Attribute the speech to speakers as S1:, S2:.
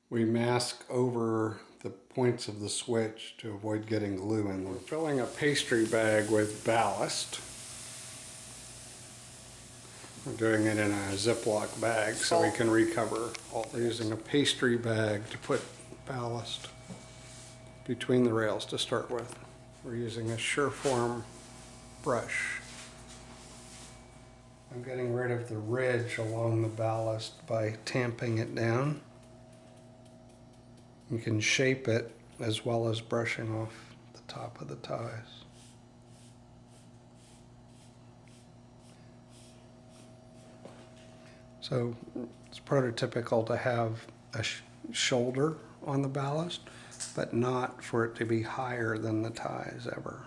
S1: We mask over the points of the switch to avoid getting glue in them. We're filling a pastry bag with ballast. We're doing it in a Ziploc bag so we can recover all. We're using a pastry bag to put ballast between the rails to start with. We're using a Sureform brush. I'm getting rid of the ridge along the ballast by tamping it down. You can shape it as well as brushing off the top of the ties. So it's prototypical to have a shoulder on the ballast, but not for it to be higher than the ties ever.